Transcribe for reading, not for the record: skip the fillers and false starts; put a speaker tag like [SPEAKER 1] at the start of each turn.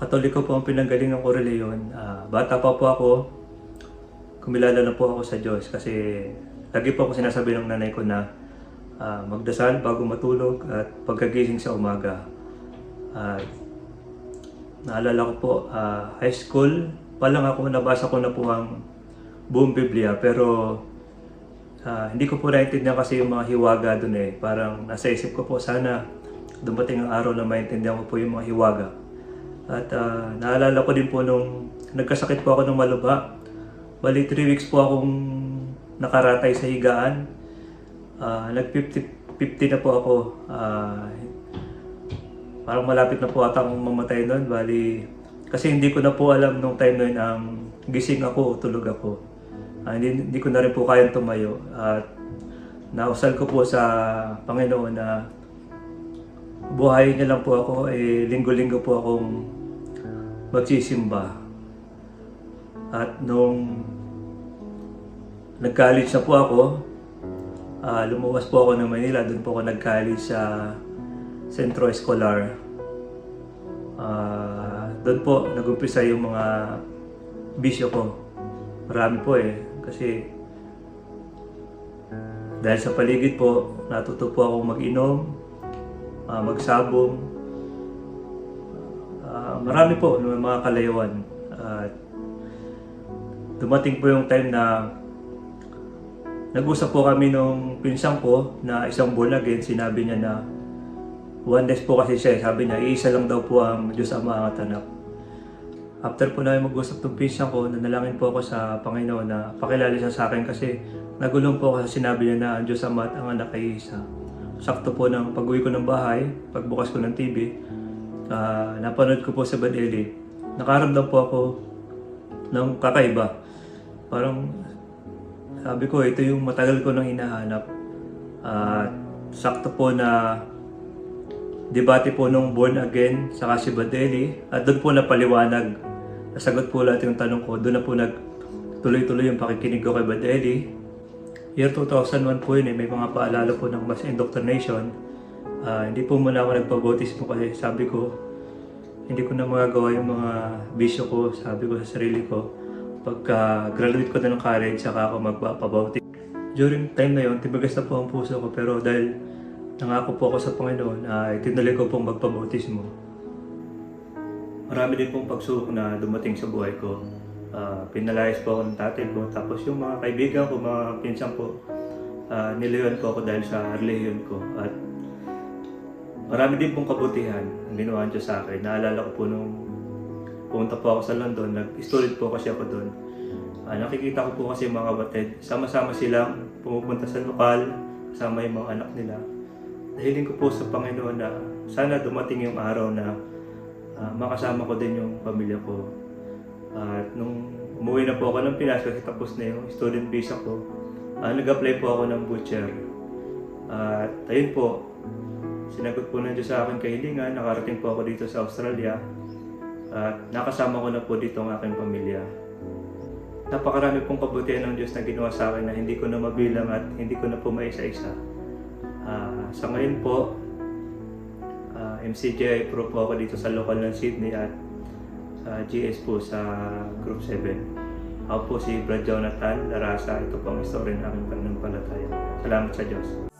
[SPEAKER 1] Katoliko po ang pinanggalingan ko reliyon. Bata pa po ako, kumilala na po ako sa Diyos kasi lagi po ako sinasabi ng nanay ko na magdasal bago matulog at pagkagising sa umaga. Naalala ko po, high school pa lang ako, nabasa ko na po ang buong Biblia, pero hindi ko po naintindihan kasi yung mga hiwaga doon eh. Parang nasa isip ko po, sana dumating ang araw na maintindihan ko po yung mga hiwaga. At naalala ko din po nung nagkasakit po ako ng maluba. Bali 3 weeks po akong nakaratay sa higaan. Nag-50 na po ako. Parang malapit na po ata akong mamatay noon. Bali, kasi hindi ko na po alam nung time na yun ang gising ako o tulog ako. Hindi ko na rin po kayang tumayo. At nausal ko po sa Panginoon na buhayin niya lang po ako. Linggo-linggo po akong magsisimba. At nung nag-college na po ako, lumuwas po ako ng Manila. Doon po ako nag-college sa Centro Escolar. Doon po nag-umpisa yung mga bisyo ko. Marami po eh. Kasi dahil sa paligid po, natuto po akong mag-inom, magsabong. Marami po ng mga kalayuan. Dumating po yung time na nag-usap po kami nung pinsan ko na isang born again. Sinabi niya na oneness po kasi siya. Sabi niya, iisa lang daw po ang Diyos Ama at Anak. After po namin mag-usap ng pinsan ko, nanalangin po ako sa Panginoon na pakilala siya sa akin kasi nagulong po ako sa sinabi niya na ang Diyos Ama at ang Anak ay isa. Sakto po ng pag-uwi ko ng bahay, pagbukas ko ng TV, napanood ko po sa Badeli. Nakaramdam po ako ng kakaiba. Parang sabi ko, ito yung matagal ko nang hinahanap. Sakto po na debate po nung born again sa si Badeli. At doon po napaliwanag. Nasagot po lahat yung tanong ko. Doon na po nagtuloy-tuloy yung pakikinig ko kay Badeli. Year 2001 po yun eh. May mga paalala po ng mass indoctrination. Hindi po muna ako nagpabautismo kasi sabi ko, hindi ko na magagawa yung mga bisyo ko. Sabi ko sa sarili ko, pagka-graduate ko na ng college, saka ako magpapabautismo. During time na yun, tibagas na po ang puso ko. Pero dahil nangako po ako sa Panginoon, tinuloy ko pong magpabautismo. Marami din pong pagsubok na dumating sa buhay ko. Pinalayas po ako ng tatay ko. Tapos yung mga kaibigan ko, mga pinsan ko, nilayan po ako dahil sa relihiyon ko. At marami din pong kabutihan ang ginawa niya sa akin. Naalala ko po nung pumunta po ako sa London, nag-student po kasi ako doon. Nakikita ko po kasi yung mga kapatid. Sama-sama silang pumupunta sa lokal, kasama yung mga anak nila. Dahiling ko po sa Panginoon na sana dumating yung araw na makasama ko din yung pamilya ko. At nung umuwi na po ako ng Pinas kasi tapos na yung student visa ko, nag-apply po ako ng butcher. At ayun po, sinagot po ng Diyos sa akin kahilingan, nakarating po ako dito sa Australia. At nakasama ko na po dito ang aking pamilya. Napakarami pong kabutihan ng Diyos na ginawa sa akin na hindi ko na mabilang at hindi ko na po maisa-isa. Sa ngayon po, MCGI Pro po ako dito sa local ng Sydney at GS po sa Group 7. Ako po si Brad Jonathan Larasa. Ito po ang story ng aking pananampalataya. Salamat sa Diyos.